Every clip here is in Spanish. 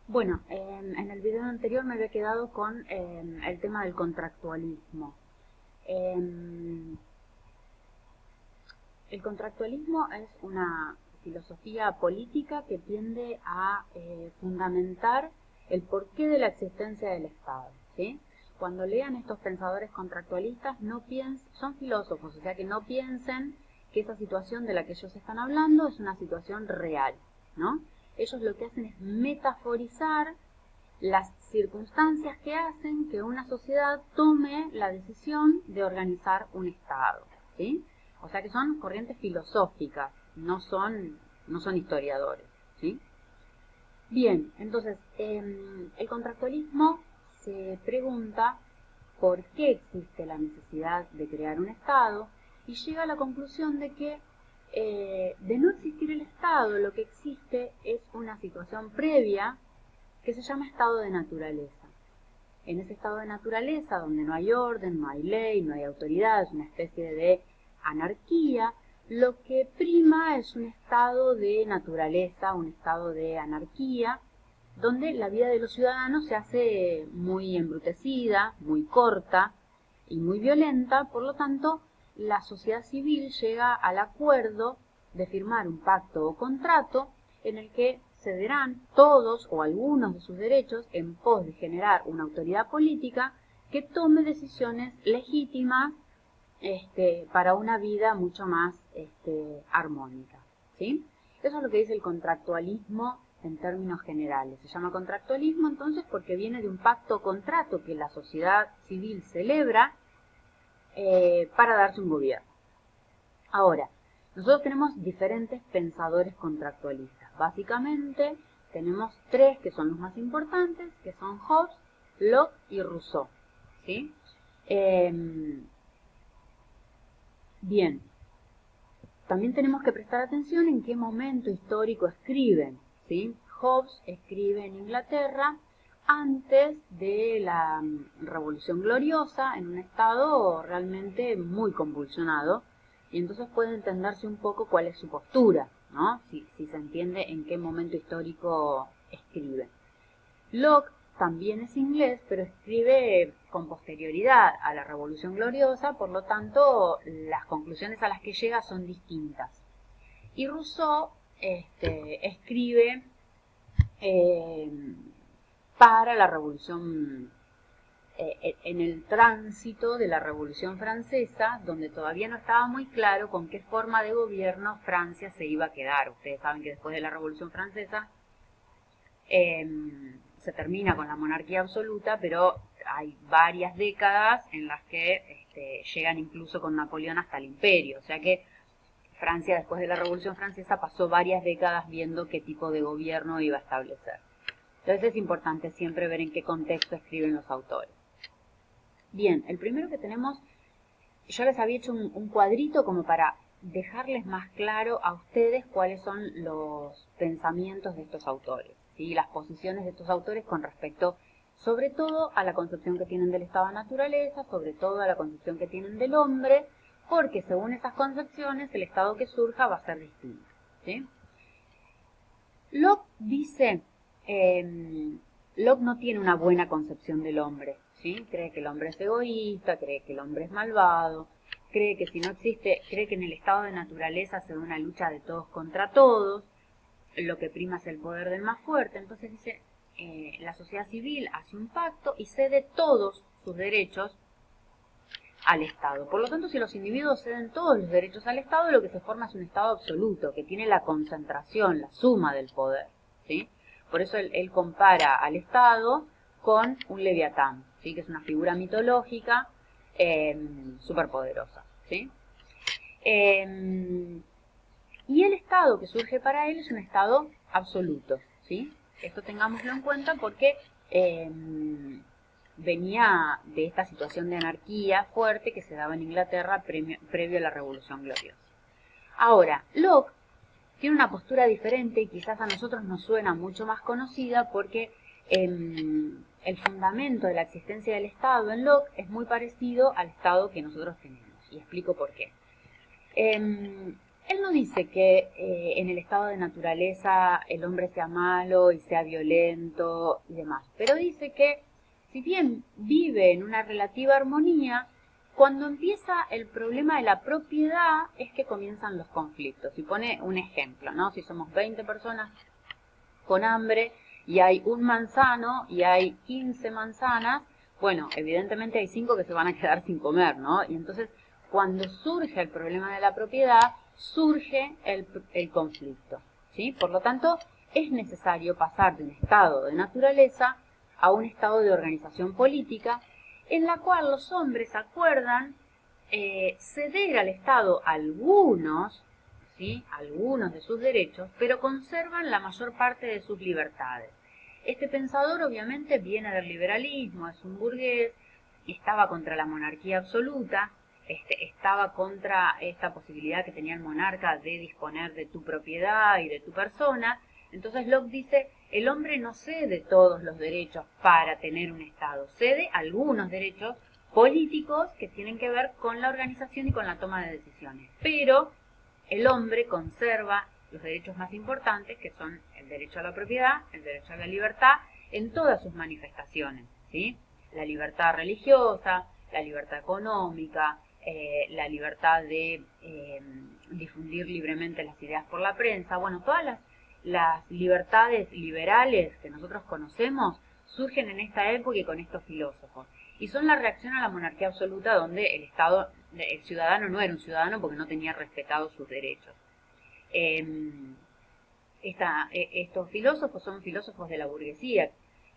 Bueno, en el video anterior me había quedado con el tema del contractualismo. Em, el contractualismo es una filosofía política que tiende a fundamentar el porqué de la existencia del Estado, ¿sí? Cuando lean estos pensadores contractualistas, son filósofos, o sea que no piensen que esa situación de la que ellos están hablando es una situación real, ¿no? Ellos lo que hacen es metaforizar las circunstancias que hacen que una sociedad tome la decisión de organizar un Estado, ¿sí? O sea que son corrientes filosóficas, no son historiadores, ¿sí? Bien, entonces, el contractualismo se pregunta por qué existe la necesidad de crear un Estado y llega a la conclusión de que de no existir el Estado, lo que existe es una situación previa que se llama estado de naturaleza. En ese estado de naturaleza, donde no hay orden, no hay ley, no hay autoridad, es una especie de anarquía, lo que prima es un estado de naturaleza, un estado de anarquía, donde la vida de los ciudadanos se hace muy embrutecida, muy corta y muy violenta, por lo tanto, la sociedad civil llega al acuerdo de firmar un pacto o contrato en el que cederán todos o algunos de sus derechos en pos de generar una autoridad política que tome decisiones legítimas para una vida mucho más armónica, ¿sí? Eso es lo que dice el contractualismo en términos generales. Se llama contractualismo entonces porque viene de un pacto o contrato que la sociedad civil celebra para darse un gobierno. Ahora, nosotros tenemos diferentes pensadores contractualistas. Básicamente tenemos tres que son los más importantes, que son Hobbes, Locke y Rousseau, ¿sí? Bien, también tenemos que prestar atención en qué momento histórico escriben, ¿sí? Hobbes escribe en Inglaterra antes de la Revolución Gloriosa, en un estado realmente muy convulsionado, y entonces puede entenderse un poco cuál es su postura, ¿no? Si se entiende en qué momento histórico escribe. Locke también es inglés, pero escribe con posterioridad a la Revolución Gloriosa, por lo tanto, las conclusiones a las que llega son distintas. Y Rousseau escribe eh, para la Revolución, en el tránsito de la Revolución Francesa, donde todavía no estaba muy claro con qué forma de gobierno Francia se iba a quedar. Ustedes saben que después de la Revolución Francesa se termina con la monarquía absoluta, pero hay varias décadas en las que llegan incluso con Napoleón hasta el imperio. O sea que Francia, después de la Revolución Francesa, pasó varias décadas viendo qué tipo de gobierno iba a establecer. Entonces es importante siempre ver en qué contexto escriben los autores. Bien, el primero que tenemos, yo les había hecho un cuadrito como para dejarles más claro a ustedes cuáles son los pensamientos de estos autores, ¿sí? Las posiciones de estos autores con respecto, sobre todo, a la concepción que tienen del estado de naturaleza, sobre todo a la concepción que tienen del hombre, porque según esas concepciones el estado que surja va a ser distinto, ¿sí? Locke dice, Locke no tiene una buena concepción del hombre, ¿sí? Cree que el hombre es egoísta, cree que el hombre es malvado, cree que si no existe, cree que en el estado de naturaleza se da una lucha de todos contra todos, lo que prima es el poder del más fuerte. Entonces dice, la sociedad civil hace un pacto y cede todos sus derechos al Estado. Por lo tanto, si los individuos ceden todos los derechos al Estado, lo que se forma es un Estado absoluto, que tiene la concentración, la suma del poder, ¿sí? Por eso él compara al Estado con un leviatán, ¿sí? Que es una figura mitológica superpoderosa, ¿sí? Y el Estado que surge para él es un Estado absoluto, ¿sí? Esto tengámoslo en cuenta porque venía de esta situación de anarquía fuerte que se daba en Inglaterra previo a la Revolución Gloriosa. Ahora, Locke tiene una postura diferente y quizás a nosotros nos suena mucho más conocida porque el fundamento de la existencia del Estado en Locke es muy parecido al Estado que nosotros tenemos. Y explico por qué. Él Él no dice que en el estado de naturaleza el hombre sea malo y sea violento y demás, pero dice que si bien vive en una relativa armonía, cuando empieza el problema de la propiedad es que comienzan los conflictos. Y pone un ejemplo, ¿no? Si somos 20 personas con hambre y hay un manzano y hay 15 manzanas, bueno, evidentemente hay 5 que se van a quedar sin comer, ¿no? Y entonces, cuando surge el problema de la propiedad, surge el conflicto, ¿sí? Por lo tanto, es necesario pasar de un estado de naturaleza a un estado de organización política en la cual los hombres acuerdan ceder al Estado algunos, ¿sí? Algunos de sus derechos, pero conservan la mayor parte de sus libertades. Este pensador obviamente viene del liberalismo, es un burgués, estaba contra la monarquía absoluta, estaba contra esta posibilidad que tenía el monarca de disponer de tu propiedad y de tu persona. Entonces Locke dice, el hombre no cede todos los derechos para tener un Estado, cede algunos derechos políticos que tienen que ver con la organización y con la toma de decisiones. Pero el hombre conserva los derechos más importantes, que son el derecho a la propiedad, el derecho a la libertad, en todas sus manifestaciones, ¿sí? La libertad religiosa, la libertad económica, la libertad de difundir libremente las ideas por la prensa. Bueno, todas las libertades liberales que nosotros conocemos surgen en esta época y con estos filósofos. Y son la reacción a la monarquía absoluta, donde el Estado, el ciudadano no era un ciudadano porque no tenía respetado sus derechos. Estos filósofos son filósofos de la burguesía,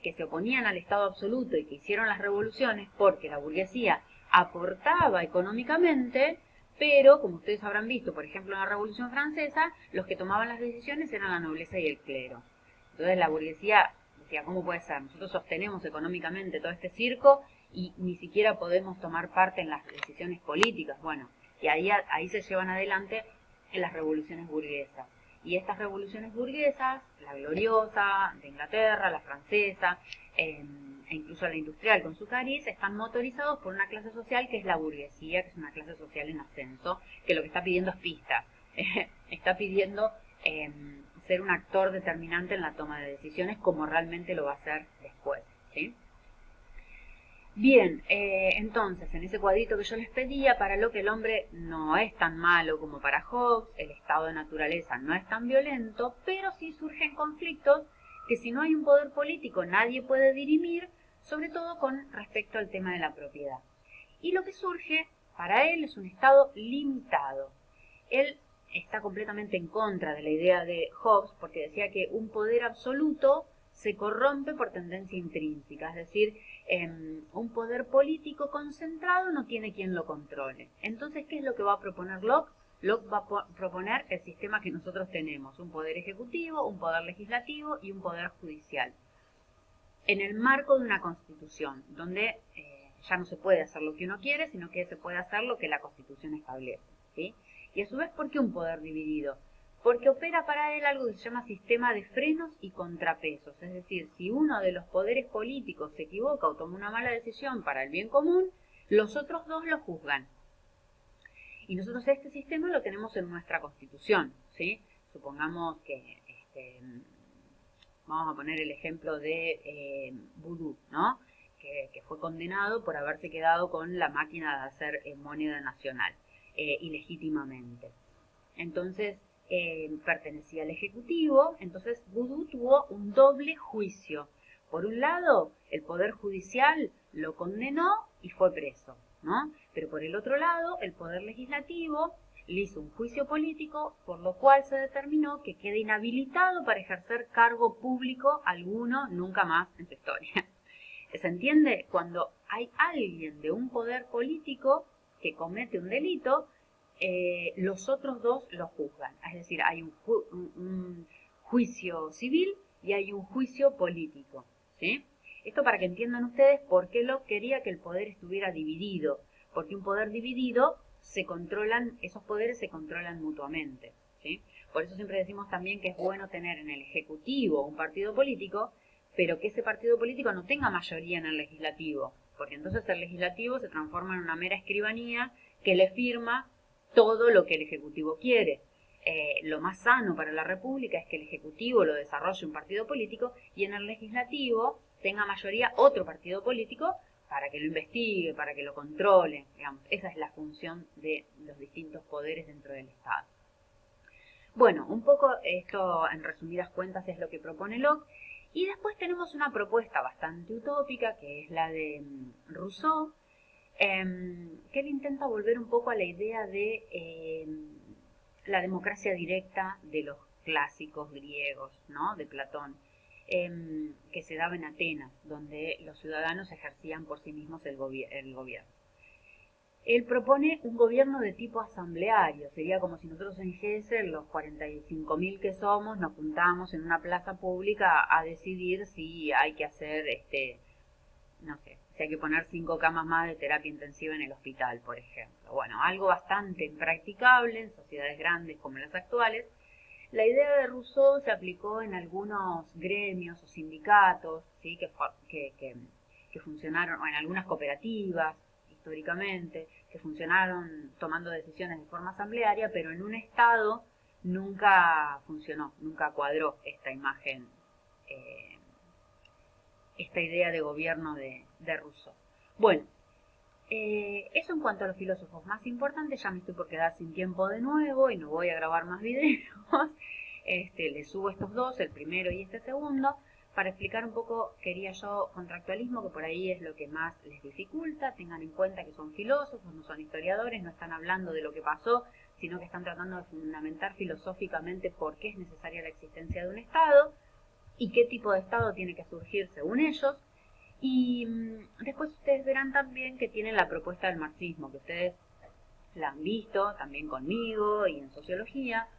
que se oponían al Estado absoluto y que hicieron las revoluciones porque la burguesía aportaba económicamente, pero, como ustedes habrán visto, por ejemplo, en la Revolución Francesa, los que tomaban las decisiones eran la nobleza y el clero. Entonces la burguesía decía, ¿cómo puede ser? Nosotros sostenemos económicamente todo este circo y ni siquiera podemos tomar parte en las decisiones políticas. Bueno, y ahí se llevan adelante en las revoluciones burguesas. Y estas revoluciones burguesas, la gloriosa de Inglaterra, la francesa, e incluso la industrial con su cariz, están motorizados por una clase social que es la burguesía, que es una clase social en ascenso, que lo que está pidiendo es pista. Está pidiendo ser un actor determinante en la toma de decisiones, como realmente lo va a hacer después, ¿sí? Bien, entonces, en ese cuadrito que yo les pedía, para lo que el hombre no es tan malo como para Hobbes, el estado de naturaleza no es tan violento, pero sí surgen conflictos que si no hay un poder político nadie puede dirimir, sobre todo con respecto al tema de la propiedad. Y lo que surge para él es un estado limitado. Él está completamente en contra de la idea de Hobbes porque decía que un poder absoluto se corrompe por tendencia intrínseca, es decir, un poder político concentrado no tiene quien lo controle. Entonces, ¿qué es lo que va a proponer Locke? Locke va a proponer el sistema que nosotros tenemos, un poder ejecutivo, un poder legislativo y un poder judicial, en el marco de una constitución, donde ya no se puede hacer lo que uno quiere, sino que se puede hacer lo que la constitución establece, ¿sí? Y a su vez, ¿por qué un poder dividido? Porque opera para él algo que se llama sistema de frenos y contrapesos. Es decir, si uno de los poderes políticos se equivoca o toma una mala decisión para el bien común, los otros dos lo juzgan. Y nosotros este sistema lo tenemos en nuestra Constitución, ¿sí? Supongamos que, vamos a poner el ejemplo de Vudú, ¿no? Que fue condenado por haberse quedado con la máquina de hacer moneda nacional, ilegítimamente. Entonces, pertenecía al Ejecutivo, entonces Vudú tuvo un doble juicio. Por un lado, el Poder Judicial lo condenó y fue preso, ¿no? Pero por el otro lado, el Poder Legislativo le hizo un juicio político, por lo cual se determinó que queda inhabilitado para ejercer cargo público alguno nunca más en su historia. ¿Se entiende? Cuando hay alguien de un poder político que comete un delito, los otros dos lo juzgan. Es decir, hay un juicio civil y hay un juicio político, ¿sí? Esto para que entiendan ustedes por qué Locke quería que el poder estuviera dividido. Porque un poder dividido esos poderes se controlan mutuamente, ¿sí? Por eso siempre decimos también que es bueno tener en el Ejecutivo un partido político, pero que ese partido político no tenga mayoría en el Legislativo, porque entonces el Legislativo se transforma en una mera escribanía que le firma todo lo que el Ejecutivo quiere. lo más sano para la República es que el Ejecutivo lo desarrolle un partido político y en el Legislativo tenga mayoría otro partido político para que lo investigue, para que lo controle, digamos. Esa es la función de los distintos poderes dentro del Estado. Bueno, un poco esto en resumidas cuentas es lo que propone Locke. Y después tenemos una propuesta bastante utópica, que es la de Rousseau, que él intenta volver un poco a la idea de la democracia directa de los clásicos griegos, ¿no? De Platón, que se daba en Atenas, donde los ciudadanos ejercían por sí mismos el gobierno. Él propone un gobierno de tipo asambleario, sería como si nosotros en Gesell, los 45.000 que somos, nos juntamos en una plaza pública a decidir si hay que hacer, no sé, si hay que poner 5 camas más de terapia intensiva en el hospital, por ejemplo. Bueno, algo bastante impracticable en sociedades grandes como las actuales. La idea de Rousseau se aplicó en algunos gremios o sindicatos, ¿sí? que funcionaron, o en algunas cooperativas, históricamente, que funcionaron tomando decisiones de forma asamblearia, pero en un Estado nunca funcionó, nunca cuadró esta imagen, esta idea de gobierno de Rousseau. Bueno, eso en cuanto a los filósofos más importantes. Ya me estoy por quedar sin tiempo de nuevo y no voy a grabar más videos. Les subo estos dos, el primero y este segundo, para explicar un poco, quería yo, contractualismo, que por ahí es lo que más les dificulta. Tengan en cuenta que son filósofos, no son historiadores, no están hablando de lo que pasó, sino que están tratando de fundamentar filosóficamente por qué es necesaria la existencia de un Estado y qué tipo de Estado tiene que surgir según ellos. Y después ustedes verán también que tienen la propuesta del marxismo, que ustedes la han visto también conmigo y en sociología.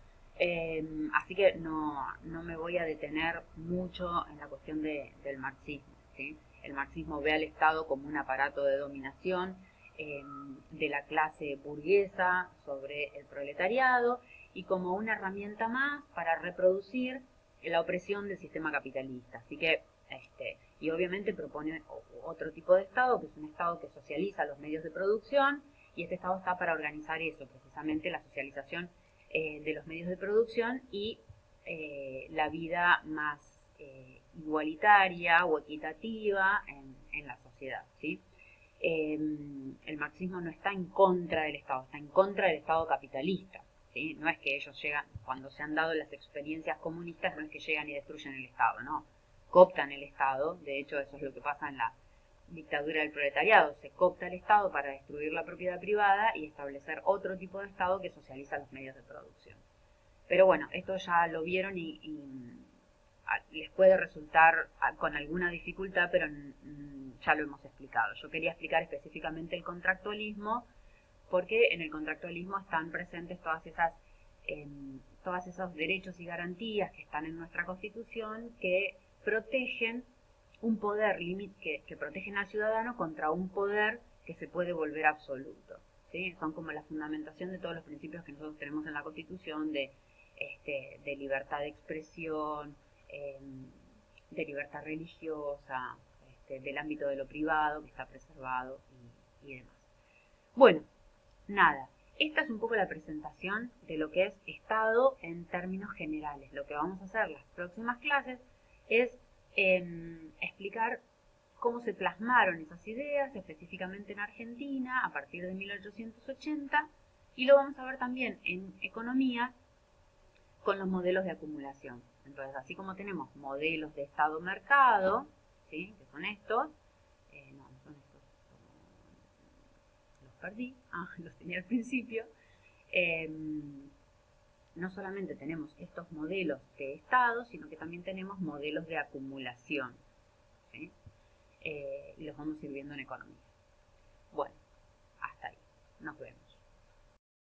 Así que no me voy a detener mucho en la cuestión del marxismo, ¿sí? El marxismo ve al Estado como un aparato de dominación de la clase burguesa sobre el proletariado y como una herramienta más para reproducir la opresión del sistema capitalista. Así que, y obviamente propone otro tipo de Estado, que es un Estado que socializa los medios de producción, y este Estado está para organizar eso, precisamente la socialización de los medios de producción y la vida más igualitaria o equitativa en la sociedad, ¿sí? El marxismo no está en contra del Estado, está en contra del Estado capitalista, ¿sí? No es que ellos llegan, cuando se han dado las experiencias comunistas, no es que llegan y destruyen el Estado, no, cooptan el Estado. De hecho, eso es lo que pasa en la dictadura del proletariado, se coopta el Estado para destruir la propiedad privada y establecer otro tipo de Estado que socializa los medios de producción. Pero bueno, esto ya lo vieron y les puede resultar con alguna dificultad, pero ya lo hemos explicado. Yo quería explicar específicamente el contractualismo, porque en el contractualismo están presentes todos esos derechos y garantías que están en nuestra Constitución, que protegen un poder que protegen al ciudadano contra un poder que se puede volver absoluto, ¿sí? Son como la fundamentación de todos los principios que nosotros tenemos en la Constitución de libertad de expresión, de libertad religiosa, del ámbito de lo privado que está preservado y demás. Bueno, nada, esta es un poco la presentación de lo que es Estado en términos generales. Lo que vamos a hacer las próximas clases es explicar cómo se plasmaron esas ideas, específicamente en Argentina, a partir de 1880, y lo vamos a ver también en economía con los modelos de acumulación. Entonces, así como tenemos modelos de Estado-mercado, ¿sí? Que son estos, no son estos, los perdí, los tenía al principio. No solamente tenemos estos modelos de Estado, sino que también tenemos modelos de acumulación, ¿sí? Y los vamos a ir viendo en economía. Bueno, hasta ahí. Nos vemos.